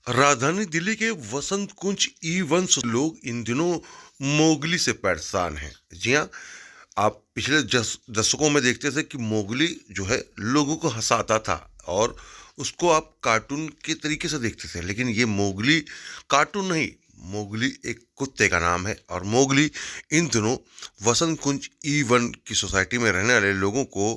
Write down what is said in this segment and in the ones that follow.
राजधानी दिल्ली के वसंत कुंज ई1 लोग इन दिनों मोगली से परेशान हैं। जी हाँ, आप पिछले दशकों में देखते थे कि मोगली जो है लोगों को हंसाता था और उसको आप कार्टून के तरीके से देखते थे। लेकिन ये मोगली कार्टून नहीं, मोगली एक कुत्ते का नाम है और मोगली इन दिनों वसंत कुंज ई1 की सोसाइटी में रहने वाले लोगों को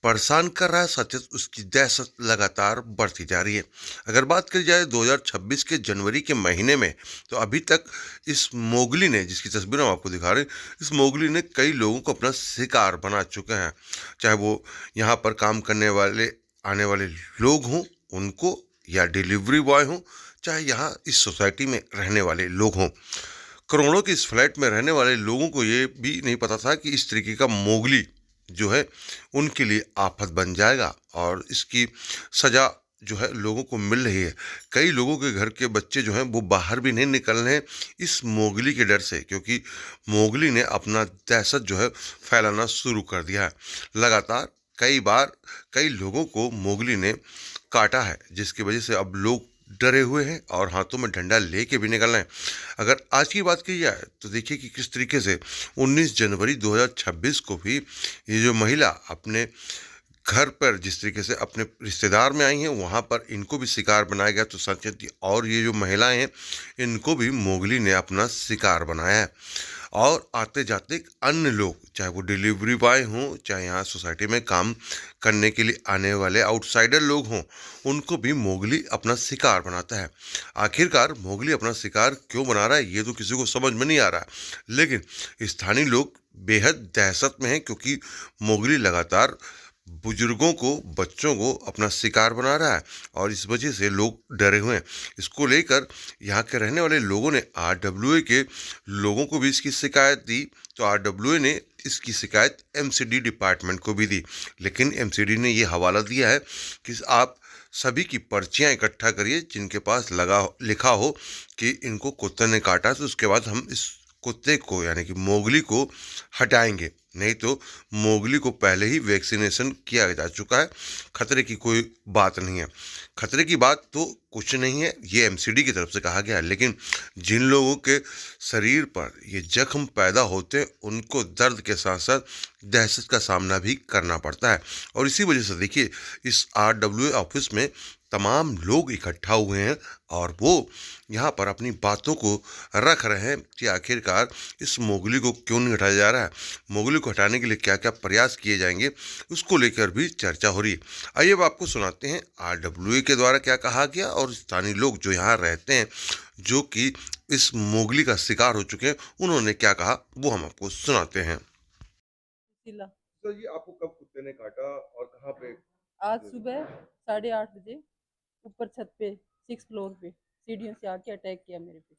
परेशान कर रहा है। सचेत उसकी दहशत लगातार बढ़ती जा रही है। अगर बात करी जाए 2026 के जनवरी के महीने में, तो अभी तक इस मोगली ने, जिसकी तस्वीर हम आपको दिखा रहे हैं, इस मोगली ने कई लोगों को अपना शिकार बना चुके हैं। चाहे वो यहाँ पर काम करने वाले आने वाले लोग हों उनको, या डिलीवरी बॉय हों, चाहे यहाँ इस सोसाइटी में रहने वाले लोग हों। करोड़ों की इस फ्लैट में रहने वाले लोगों को ये भी नहीं पता था कि इस तरीके का मोगली जो है उनके लिए आफत बन जाएगा और इसकी सजा जो है लोगों को मिल रही है। कई लोगों के घर के बच्चे जो हैं वो बाहर भी नहीं निकल रहे हैं इस मोगली के डर से, क्योंकि मोगली ने अपना दहशत जो है फैलाना शुरू कर दिया है। लगातार कई बार कई लोगों को मोगली ने काटा है, जिसकी वजह से अब लोग डरे हुए हैं और हाथों में डंडा लेके भी निकल रहे हैं। अगर आज की बात की जाए तो देखिए कि किस तरीके से 19 जनवरी 2026 को भी ये जो महिला अपने घर पर जिस तरीके से अपने रिश्तेदार में आई हैं, वहाँ पर इनको भी शिकार बनाया गया। तो संचित और ये जो महिलाएं हैं, इनको भी मोगली ने अपना शिकार बनाया है। और आते जाते अन्य लोग, चाहे वो डिलीवरी बॉय हों, चाहे यहाँ सोसाइटी में काम करने के लिए आने वाले आउटसाइडर लोग हों, उनको भी मोगली अपना शिकार बनाता है। आखिरकार मोगली अपना शिकार क्यों बना रहा है, ये तो किसी को समझ में नहीं आ रहा है। लेकिन स्थानीय लोग बेहद दहशत में हैं, क्योंकि मोगली लगातार बुजुर्गों को, बच्चों को अपना शिकार बना रहा है और इस वजह से लोग डरे हुए हैं। इसको लेकर यहाँ के रहने वाले लोगों ने आरडब्ल्यूए के लोगों को भी इसकी शिकायत दी। तो आरडब्ल्यूए ने इसकी शिकायत एमसीडी डिपार्टमेंट को भी दी, लेकिन एमसीडी ने ये हवाला दिया है कि आप सभी की पर्चियाँ इकट्ठा करिए जिनके पास लिखा हो कि इनको कुत्ते ने काटा, तो उसके बाद हम इस कुत्ते को यानी कि मोगली को हटाएंगे। नहीं तो मोगली को पहले ही वैक्सीनेशन किया जा चुका है, खतरे की कोई बात नहीं है। खतरे की बात तो कुछ नहीं है, ये एमसीडी की तरफ से कहा गया है। लेकिन जिन लोगों के शरीर पर ये जख्म पैदा होते हैं, उनको दर्द के साथ साथ दहशत का सामना भी करना पड़ता है। और इसी वजह से देखिए, इस आरडब्ल्यूए ऑफिस में तमाम लोग इकट्ठा हुए हैं और वो यहाँ पर अपनी बातों को रख रहे हैं कि आखिरकार इस मोगली को क्यों नहीं हटाया जा रहा है, मोगली को हटाने के लिए क्या क्या प्रयास किए जाएंगे, उसको लेकर भी चर्चा हो रही है। आइए अब आपको सुनाते हैं आरडब्ल्यूए के द्वारा क्या कहा गया और स्थानीय लोग जो यहाँ रहते हैं, जो कि इस मोगली का शिकार हो चुके हैं, उन्होंने क्या कहा वो हम आपको सुनाते हैं। सर जी, आपको कब कुत्ते ने काटा और कहाँ पे? आज सुबह 8:30 बजे ऊपर छत पे 6 फ्लोर पे सीढ़ियों से आके अटैक किया मेरे पे।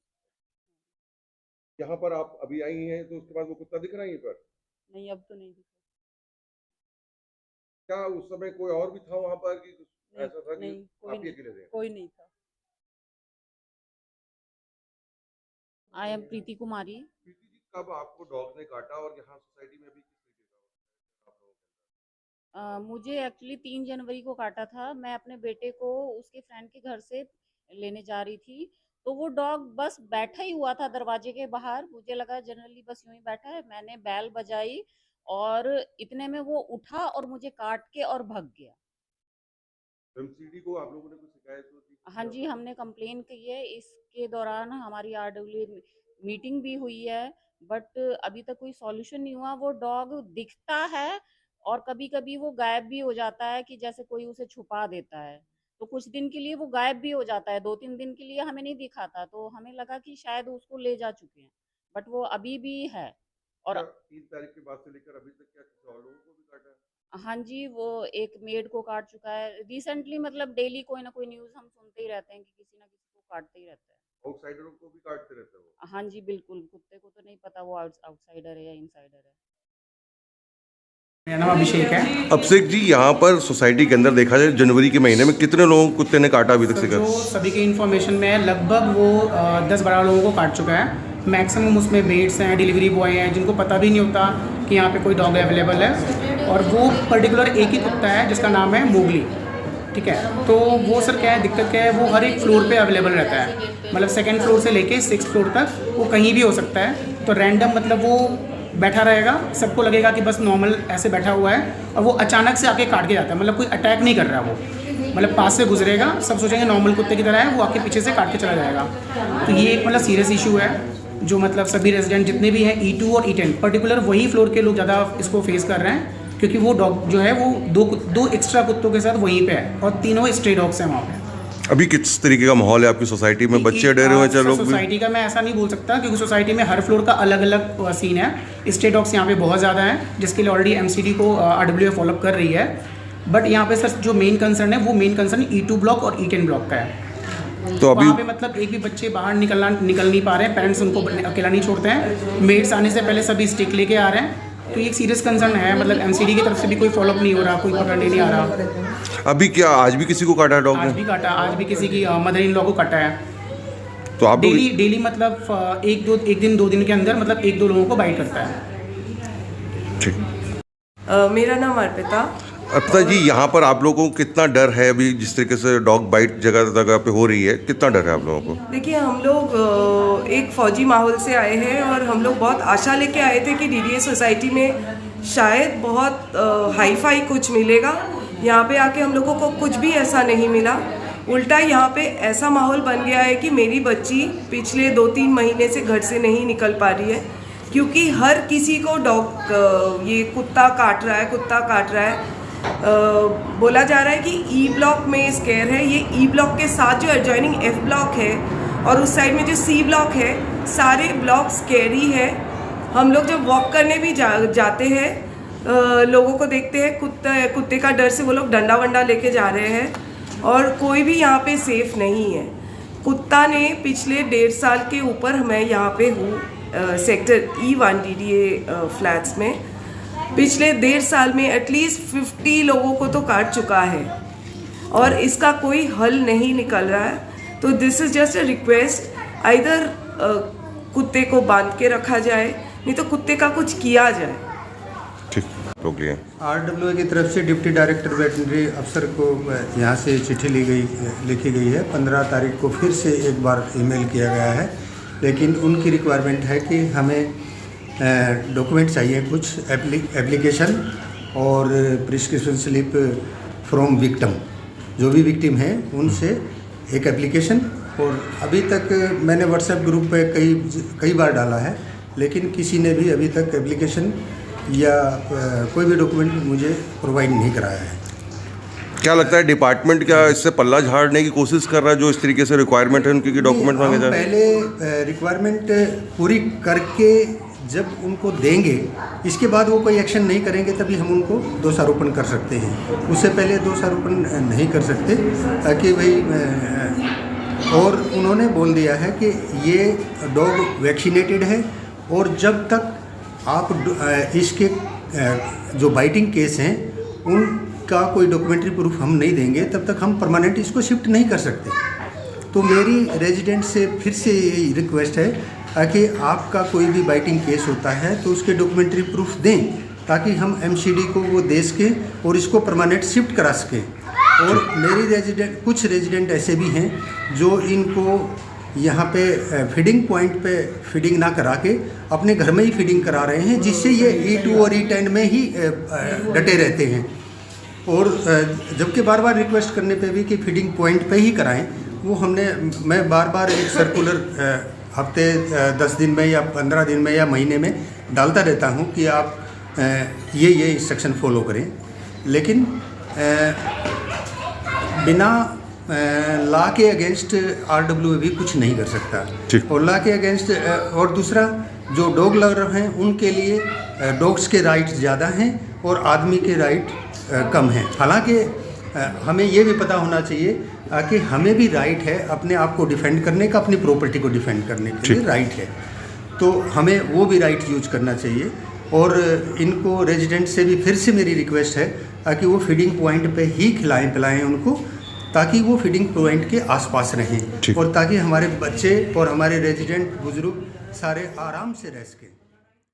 यहाँ पर आप अभी आई हैं तो उसके बाद वो कुत्ता दिख रहा है यहीं पर? नहीं, अब तो नहीं दिखा। क्या उस समय कोई और भी था वहाँ पर कि नहीं, ऐसा था कि नहीं, कोई आप ही नहीं, अकेले थे? कोई नहीं था। आई एम प्रीति कुमारी। प्रीति जी, कब आपको डॉग ने काटा और यहाँ सोसाइटी में अभी किस तरीके का आप लोगों के मुझे एक्चुअली 3 जनवरी को काटा था। मैं अपने बेटे को उसके फ्रेंड के घर से लेने जा रही थी, तो वो डॉग बस बैठा ही हुआ था दरवाजे के बाहर। मुझे लगा जनरली बस यूं ही बैठा है। मैंने बैल बजाई और इतने में वो उठा और मुझे काट के और भाग गया। अंदर? एमसीडी को आप लोगों ने कुछ शिकायत तो की हाँ थी जी, आपने? हमने कंप्लेन की है। इसके दौरान हमारी आरडब्ल्यू मीटिंग भी हुई है, बट अभी तक कोई सॉल्यूशन नहीं हुआ। वो डॉग दिखता है और कभी-कभी वो गायब भी हो जाता है, कि जैसे कोई उसे छुपा देता है। तो कुछ दिन के लिए वो गायब भी हो जाता है, 2-3 दिन के लिए हमें नहीं दिखा था, तो हमें लगा कि शायद उसको ले जा चुके हैं, बट वो अभी भी है। क्या और 3 तारीख के बाद से लेकर अभी तक क्या किसी और लोगों को भी काटा है? हाँ जी, वो एक मेड को काट चुका है। रिसेंटली मतलब डेली कोई ना कोई न्यूज़ हम सुनते ही रहते हैं कि किसी ना किसी को काटते ही रहता है। आउटसाइडरों को भी काटते रहते हो? हाँ जी, बिल्कुल, कुत्ते को तो नहीं पता वो आउटसाइडर है या इनसाइडर है। मेरा नाम अभिषेक है। अभिषेक जी, यहाँ पर सोसाइटी के अंदर देखा जाए जनवरी के महीने में कितने लोगों को कुत्ते ने काटा अभी तक सर, शिकार? जो सभी की इन्फॉर्मेशन में है, लगभग वो 10-12 लोगों को काट चुका है। मैक्सिमम उसमें मेड्स हैं, डिलीवरी बॉय हैं, जिनको पता भी नहीं होता कि यहाँ पे कोई डॉग अवेलेबल है। और वो पर्टिकुलर एक ही कुत्ता है जिसका नाम है मोगली। ठीक है। तो वो सर क्या है, दिक्कत क्या है, वो हर एक फ्लोर पे अवेलेबल रहता है, मतलब 2nd फ्लोर से लेके 6th फ्लोर तक वो कहीं भी हो सकता है। तो रैंडम मतलब वो बैठा रहेगा, सबको लगेगा कि बस नॉर्मल ऐसे बैठा हुआ है, और वो अचानक से आके काट के जाता है, मतलब कोई अटैक नहीं कर रहा है वो, मतलब पास से गुजरेगा, सब सोचेंगे नॉर्मल कुत्ते की तरह है, वो आके पीछे से काट के चला जाएगा। तो ये एक मतलब सीरियस इशू है, जो मतलब सभी रेजिडेंट जितने भी हैं E2 और E10 पर्टिकुलर वही फ्लोर के लोग ज़्यादा इसको फेस कर रहे हैं, क्योंकि वो डॉग जो है वो दो एक्स्ट्रा कुत्तों के साथ वहीं पे है, और तीनों स्ट्रे डॉग्स हैं वहाँ पे। अभी किस तरीके का माहौल है आपकी सोसाइटी में? बच्चे डरे हुए हैं लोग भी? सोसाइटी का मैं ऐसा नहीं बोल सकता, क्योंकि सोसाइटी में हर फ्लोर का अलग अलग सीन है। स्ट्रे डॉग्स यहाँ पे बहुत ज़्यादा हैं, जिसके लिए ऑलरेडी MCD को RWA फॉलोअप कर रही है। बट यहाँ पे सर जो मेन कंसर्न है, वो मेन कंसर्न E2 ब्लॉक और E10 ब्लॉक का है। तो अभी वहाँ पे मतलब एक भी बच्चे बाहर निकल नहीं पा रहे हैं, पेरेंट्स उनको अकेला नहीं छोड़ते हैं, मेड्स आने से पहले सभी स्टिक लेके आ रहे हैं। तो ये एक सीरियस कंसर्न है, मतलब MCD की तरफ से भी कोई फॉलोअप नहीं हो रहा, कोई पकड़ने नहीं आ रहा। अभी क्या आज भी किसी को काटा है डॉग आज ने? भी काटा, आज भी किसी की मदर इन लॉ को काटा है। तो आप डेली मतलब एक दिन 2 दिन के अंदर मतलब 1-2 लोगों को बाइट करता है। ठीक। मेरा नाम अर्पिता। अर्पिता जी, यहाँ पर आप लोगों को कितना डर है अभी, जिस तरीके से डॉग बाइट जगह जगह पे हो रही है, कितना डर है आप लोगों को? देखिए, हम लोग एक फौजी माहौल से आए हैं, और हम लोग बहुत आशा लेके आए थे कि DDA सोसाइटी में शायद बहुत हाई फाई कुछ मिलेगा। यहाँ पे आके हम लोगों को कुछ भी ऐसा नहीं मिला। उल्टा यहाँ पे ऐसा माहौल बन गया है कि मेरी बच्ची पिछले 2-3 महीने से घर से नहीं निकल पा रही है, क्योंकि हर किसी को डॉग ये कुत्ता काट रहा है। बोला जा रहा है कि E ब्लॉक में स्केयर है। ये E ब्लॉक के साथ जो एडजॉइनिंग F ब्लॉक है और उस साइड में जो C ब्लॉक है, सारे ब्लॉक स्केरी है। हम लोग जब वॉक करने भी जाते हैं, लोगों को देखते हैं, कुत्ते का डर से वो लोग डंडा वंडा लेके जा रहे हैं, और कोई भी यहाँ पे सेफ नहीं है। कुत्ता ने पिछले 1.5 साल के ऊपर, मैं यहाँ पे हूँ सेक्टर E1 DDA फ्लैट्स में, पिछले 1.5 साल में एटलीस्ट 50 लोगों को तो काट चुका है, और इसका कोई हल नहीं निकल रहा है। तो this is just a request, either कुत्ते को बांध के रखा जाए, नहीं तो कुत्ते का कुछ किया जाए। ठीक, रोक लिया। RWA की तरफ से डिप्टी डायरेक्टर वेटनरी अफसर को यहाँ से चिट्ठी लिखी गई है। 15 तारीख को फिर से एक बार ईमेल किया गया है, लेकिन उनकी रिक्वायरमेंट है कि हमें डॉक्यूमेंट चाहिए, कुछ एप्लीकेशन और प्रिस्क्रिप्शन स्लिप फ्रॉम विक्टिम, जो भी विक्टिम है उनसे एक एप्लीकेशन। और अभी तक मैंने व्हाट्सएप ग्रुप पे कई बार डाला है, लेकिन किसी ने भी अभी तक एप्लीकेशन या कोई भी डॉक्यूमेंट मुझे प्रोवाइड नहीं कराया है। क्या लगता है डिपार्टमेंट क्या इससे पल्ला झाड़ने की कोशिश कर रहा है, जो इस तरीके से रिक्वायरमेंट है उनकी कि डॉक्यूमेंट मांगे जाए? पहले रिक्वायरमेंट पूरी करके जब उनको देंगे, इसके बाद वो कोई एक्शन नहीं करेंगे, तभी हम उनको दोषारोपण कर सकते हैं। उससे पहले दोषारोपण नहीं कर सकते, ताकि भाई और उन्होंने बोल दिया है कि ये डॉग वैक्सीनेटेड है, और जब तक आप इसके जो बाइटिंग केस हैं उनका कोई डॉक्यूमेंट्री प्रूफ हम नहीं देंगे, तब तक हम परमानेंट इसको शिफ्ट नहीं कर सकते। तो मेरी रेजिडेंट से फिर से यही रिक्वेस्ट है कि आपका कोई भी बाइटिंग केस होता है तो उसके डॉक्यूमेंट्री प्रूफ दें, ताकि हम MCD को वो दे सकें और इसको परमानेंट शिफ्ट करा सकें। और मेरी कुछ रेजिडेंट ऐसे भी हैं जो इनको यहाँ पे फीडिंग पॉइंट पे फीडिंग ना करा के अपने घर में ही फीडिंग करा रहे हैं, जिससे ये E2 और E10 में ही डटे रहते हैं। और जबकि बार बार रिक्वेस्ट करने पे भी कि फीडिंग पॉइंट पे ही कराएं, वो मैं बार बार एक सर्कुलर हफ्ते 10 दिन में या 15 दिन में या महीने में डालता रहता हूँ कि आप ये इंस्ट्रक्शन फॉलो करें, लेकिन बिना लॉ के अगेंस्ट RWA भी कुछ नहीं कर सकता। और लॉ के अगेंस्ट और दूसरा, जो डॉग लवर हैं उनके लिए डॉग्स के राइट्स ज़्यादा हैं और आदमी के राइट कम हैं। हालांकि हमें ये भी पता होना चाहिए कि हमें भी राइट है अपने आप को डिफेंड करने का, अपनी प्रॉपर्टी को डिफेंड करने के लिए राइट है, तो हमें वो भी राइट यूज करना चाहिए। और इनको रेजिडेंट से भी फिर से मेरी रिक्वेस्ट है कि वो फीडिंग पॉइंट पे ही खिलाएं पिलाएं उनको, ताकि वो फीडिंग पॉइंट के आसपास रहें, और ताकि हमारे बच्चे और हमारे रेजिडेंट बुजुर्ग सारे आराम से रह सकें।